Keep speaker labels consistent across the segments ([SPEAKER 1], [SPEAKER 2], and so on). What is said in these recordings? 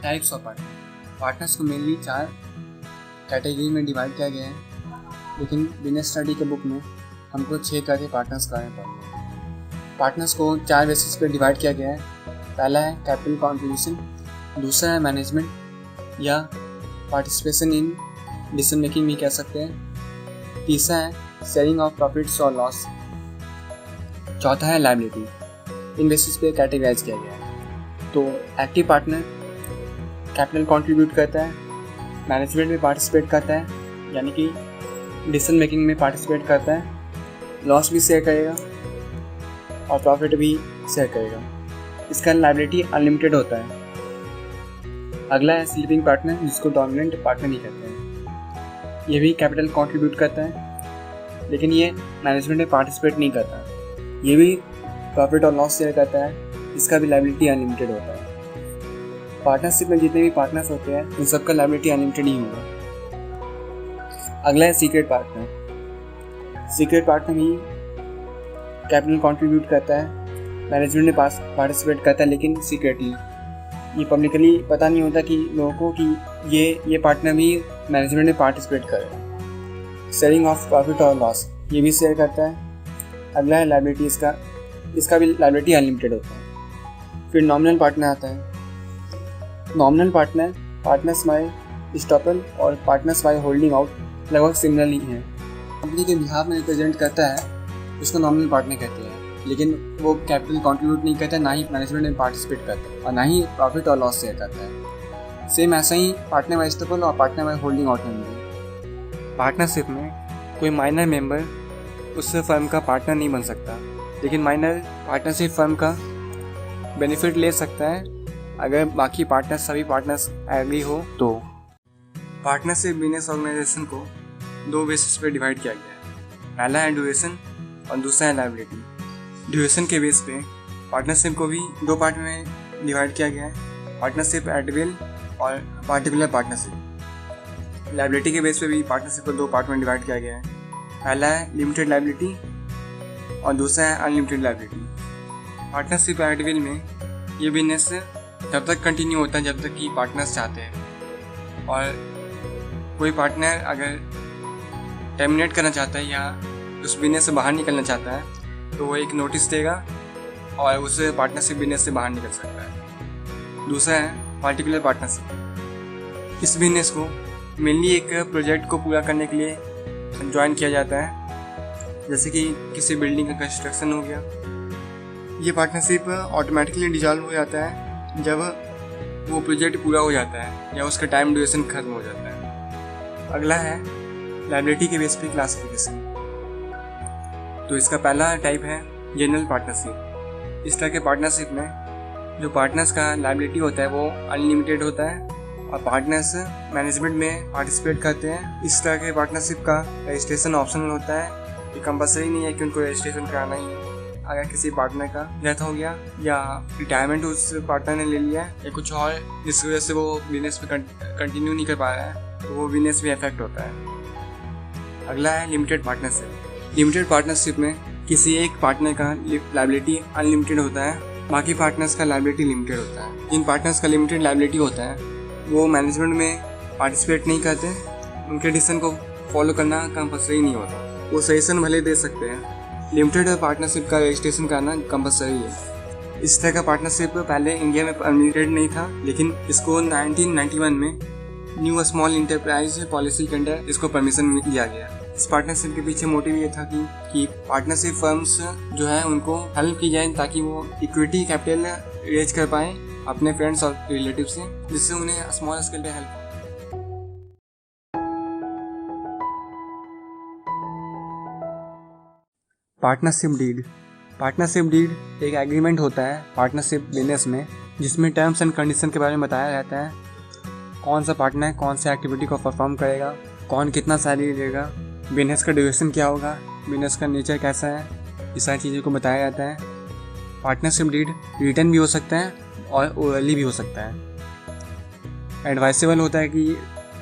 [SPEAKER 1] Types of partners को mainly 4 category में divide किया गया है, लेकिन बिजनेस स्टडी के बुक में हमको 6 तरह के पार्टनर्स का पढ़ना। पार्टनर्स को 4 बेसिस पर डिवाइड किया गया है। पहला है कैपिटल कॉन्ट्रीब्यूशन, दूसरा है मैनेजमेंट या पार्टिसिपेशन इन डिसीजन मेकिंग भी कह सकते हैं, तीसरा है शेयरिंग ऑफ प्रॉफिट्स और लॉस, चौथा है लायबिलिटी। इन बेसिस पे कैटेगराइज किया गया है। तो एक्टिव पार्टनर कैपिटल कंट्रीब्यूट करता है, मैनेजमेंट में पार्टिसिपेट करता है यानी कि डिसीजन मेकिंग में पार्टिसिपेट करता है, लॉस भी शेयर करेगा और प्रॉफिट भी शेयर करेगा। इसका लायबिलिटी अनलिमिटेड होता है। अगला है स्लीपिंग पार्टनर, जिसको डोमिनेंट पार्टनर नहीं कहते हैं। ये भी कैपिटल कंट्रीब्यूट करता है, लेकिन ये मैनेजमेंट में पार्टिसिपेट नहीं करता। ये भी प्रॉफिट और लॉस शेयर करता है। इसका भी लायबिलिटी अनलिमिटेड होता है। पार्टनरशिप में जितने भी पार्टनर्स होते हैं उन सबका लायबिलिटी अनलिमिटेड ही होगा। अगला है सीक्रेट पार्टनर। सीक्रेट पार्टनर भी कैपिटल कंट्रीब्यूट करता है, मैनेजमेंट में पार्टिसिपेट करता है, लेकिन सीक्रेटली। ये पब्लिकली पता नहीं होता कि लोगों को कि ये पार्टनर भी मैनेजमेंट में पार्टिसिपेट करे। शेयरिंग ऑफ प्रॉफिट और लॉस ये भी शेयर करता है। अगला है लायबिलिटी। इसका भी लायबिलिटी अनलिमिटेड होता है। फिर नॉमिनल पार्टनर आता है। नॉमिनल पार्टनर्स बाय स्टॉपल और पार्टनर्स बाय होल्डिंग आउट लगभग सिमिलरली हैं। कंपनी के बिहाफ में रिप्रेजेंट करता है उसको नॉमिनल पार्टनर कहते हैं, लेकिन वो कैपिटल कंट्रीब्यूट नहीं करता, ना ही मैनेजमेंट में पार्टिसिपेट करता है और ना ही प्रॉफिट और लॉस शेयर करता है। सेम ऐसा ही पार्टनर बाय स्टॉपल और पार्टनर बाय होल्डिंग आउट में भी। पार्टनरशिप में कोई माइनर मेंबर उस फर्म का पार्टनर नहीं बन सकता, लेकिन माइनर पार्टनरशिप फर्म का बेनिफिट ले सकता है अगर बाकी पार्टनर्स सभी पार्टनर्स एग्री हो तो। पार्टनरशिप बिजनेस ऑर्गेनाइजेशन को 2 बेसिस पे डिवाइड किया गया है। पहला है ड्यूरेशन और दूसरा है लायबिलिटी। ड्यूरेशन के बेस पे पार्टनरशिप को भी 2 पार्ट में डिवाइड किया गया है, पार्टनरशिप एट विल और पार्टिकुलर पार्टनरशिप। लायबिलिटी के बेस पे भी पार्टनरशिप को 2 पार्ट में डिवाइड किया गया है। पहला है लिमिटेड लायबिलिटी और दूसरा है unlimited liability. Partnership at will में ये बिजनेस तब तक कंटिन्यू होता है जब तक कि पार्टनर्स चाहते हैं, और कोई पार्टनर अगर टर्मिनेट करना चाहता है या उस बिजनेस से बाहर निकलना चाहता है तो वो एक नोटिस देगा और उस पार्टनरशिप बिजनेस से बाहर निकल सकता है। दूसरा है पार्टिकुलर पार्टनरशिप। इस बिजनेस को मेनली एक प्रोजेक्ट को पूरा करने के लिए ज्वाइन किया जाता है, जैसे कि किसी बिल्डिंग का कंस्ट्रक्शन हो गया। ये पार्टनरशिप ऑटोमेटिकली डिसॉल्व हो जाता है जब वो प्रोजेक्ट पूरा हो जाता है या उसका टाइम ड्यूरेशन खत्म हो जाता है। अगला है लायबिलिटी के बेस पे क्लासिफिकेशन। तो इसका पहला टाइप है जनरल पार्टनरशिप। इस तरह के पार्टनरशिप में जो पार्टनर्स का लायबिलिटी होता है वो अनलिमिटेड होता है और पार्टनर्स मैनेजमेंट में पार्टिसिपेट करते हैं। इस तरह के पार्टनरशिप का रजिस्ट्रेशन ऑप्शनल होता है। ये कंपलसरी नहीं है कि उनको रजिस्ट्रेशन कराना ही है। अगर किसी पार्टनर का डेथ हो गया या रिटायरमेंट उस पार्टनर ने ले लिया या कुछ और जिसकी वजह से वो बिजनेस में कंटिन्यू नहीं कर पा रहा है तो वो बिजनेस भी अफेक्ट होता है। अगला है लिमिटेड पार्टनरशिप। लिमिटेड पार्टनरशिप में किसी एक पार्टनर का लायबिलिटी अनलिमिटेड होता है, बाकी पार्टनर्स का लायबिलिटी लिमिटेड होता है। जिन पार्टनर्स का लिमिटेड लायबिलिटी होता है वो मैनेजमेंट में पार्टिसिपेट नहीं करते, उनके डिसीजन को फॉलो करना कंपलसरी नहीं होता। वो सजेशन भले दे सकते हैं। लिमिटेड पार्टनरशिप का रजिस्ट्रेशन करना कंपलसरी है। इस तरह का पार्टनरशिप पहले इंडिया में परमिटेड नहीं था, लेकिन इसको 1991 में न्यू स्मॉल इंटरप्राइज पॉलिसी के अंडर इसको परमिशन दिया गया। इस पार्टनरशिप के पीछे मोटिव ये था कि पार्टनरशिप फर्म्स जो है उनको हेल्प की जाए ताकि वो इक्विटी कैपिटल रेज कर पाए अपने फ्रेंड्स और रिलेटिव से, जिससे उन्हें स्मॉल स्केल पे हेल्प। पार्टनरशिप डीड एक एग्रीमेंट होता है पार्टनरशिप बिजनेस में, जिसमें टर्म्स एंड कंडीशन के बारे में बताया रहता है। कौन सा पार्टनर कौन सा एक्टिविटी को परफॉर्म करेगा, कौन कितना सैलरी देगा, बिजनेस का ड्यूरेशन क्या होगा, बिजनेस का नेचर कैसा है, ये सारी चीज़ों को बताया जाता है। पार्टनरशिप डीड रिटन भी हो सकता है और ओरली भी हो सकता है। एडवाइसेबल होता है कि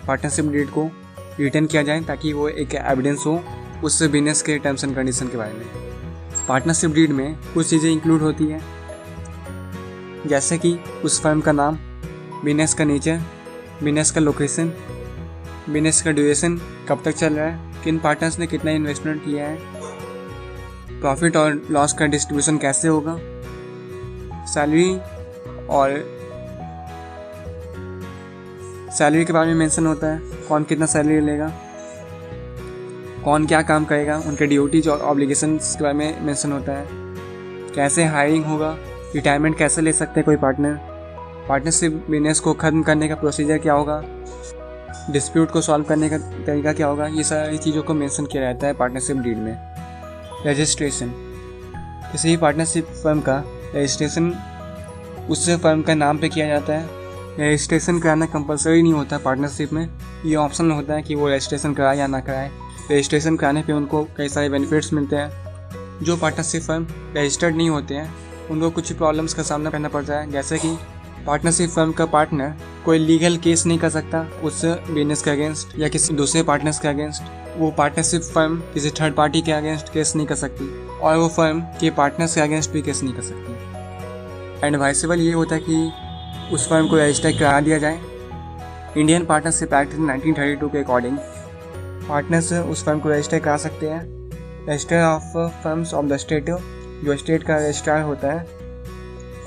[SPEAKER 1] पार्टनरशिप डीड को रिटन किया जाए ताकि वो एक एविडेंस हो उस बिजनेस के टर्म्स एंड कंडीशन के बारे में। पार्टनरशिप डीड में कुछ चीज़ें इंक्लूड होती हैं, जैसे कि उस फर्म का नाम, बिजनेस का नेचर, बिजनेस का लोकेशन, बिजनेस का ड्यूरेशन कब तक चल रहा है, किन पार्टनर्स ने कितना इन्वेस्टमेंट किया है, प्रॉफिट और लॉस का डिस्ट्रीब्यूशन कैसे होगा, सैलरी के बारे में मेंशन होता है, कौन कितना सैलरी लेगा, कौन क्या काम करेगा, उनके ड्यूटीज और ऑब्लिगेशंस के बारे में मेंशन होता है, कैसे हायरिंग होगा, रिटायरमेंट कैसे ले सकते हैं कोई पार्टनर, पार्टनरशिप बिजनेस को ख़त्म करने का प्रोसीजर क्या होगा, डिस्प्यूट को सॉल्व करने का तरीका क्या होगा, ये सारी चीज़ों को मेंशन किया रहता है पार्टनरशिप डीड में। रजिस्ट्रेशन, किसी भी पार्टनरशिप फर्म का रजिस्ट्रेशन उस फर्म का नाम पे किया जाता है। रजिस्ट्रेशन कराना कंपलसरी नहीं होता पार्टनरशिप में, ये ऑप्शन होता है कि वो रजिस्ट्रेशन कराए या ना कराए। रजिस्ट्रेशन कराने पे उनको कई सारे बेनिफिट्स मिलते हैं। जो पार्टनरशिप फर्म रजिस्टर्ड नहीं होते हैं उनको कुछ प्रॉब्लम्स का सामना करना पड़ता है, जैसे कि पार्टनरशिप फर्म का पार्टनर कोई लीगल केस नहीं कर सकता उस बिजनेस के अगेंस्ट या किसी दूसरे पार्टनर्स के अगेंस्ट। वो पार्टनरशिप फर्म किसी थर्ड पार्टी के अगेंस्ट केस नहीं कर सकती और वो फर्म के पार्टनर्स के अगेंस्ट भी केस नहीं कर सकती। एडवाइसेबल ये होता है कि उस फर्म को रजिस्टर करा दिया जाए। इंडियन पार्टनरशिप एक्ट 1932 के अकॉर्डिंग पार्टनर्स उस फर्म को रजिस्टर करा सकते हैं। Register of firms of the state, जो स्टेट का रजिस्ट्रार होता है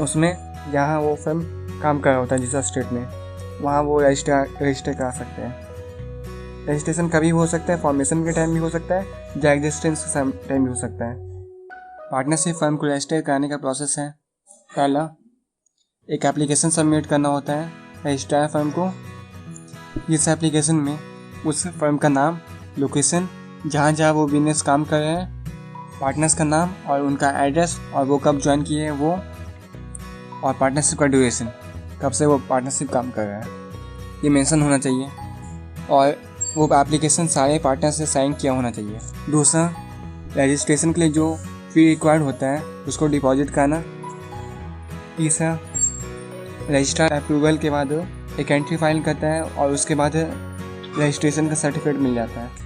[SPEAKER 1] उसमें जहाँ वो फर्म काम कर रहा होता है जिस स्टेट में, वहाँ वो रजिस्टर करा सकते हैं। रजिस्ट्रेशन कभी हो सकता है, फॉर्मेशन के टाइम भी हो सकता है, या एग्जिस्टेंस के टाइम भी हो सकता है। पार्टनरशिप फर्म को रजिस्टर कराने का प्रोसेस है, पहला एक एप्लीकेशन सबमिट करना होता है रजिस्ट्रार फर्म को। इस एप्लीकेशन में उस फर्म का नाम, लोकेशन, जहाँ वो बिजनेस काम कर रहे हैं, पार्टनर्स का नाम और उनका एड्रेस और वो कब ज्वाइन किए हैं वो, और पार्टनरशिप का ड्यूरेशन, कब से वो पार्टनरशिप काम कर रहा है, ये मेंशन होना चाहिए। और वो एप्लीकेशन सारे पार्टनर से साइन किया होना चाहिए। दूसरा, रजिस्ट्रेशन के लिए जो फी रिक्वायर्ड होता है उसको डिपॉजिट करना। तीसरा, रजिस्ट्रार अप्रूवल के बाद एक एंट्री फाइल करता है और उसके बाद रजिस्ट्रेशन का सर्टिफिकेट मिल जाता है।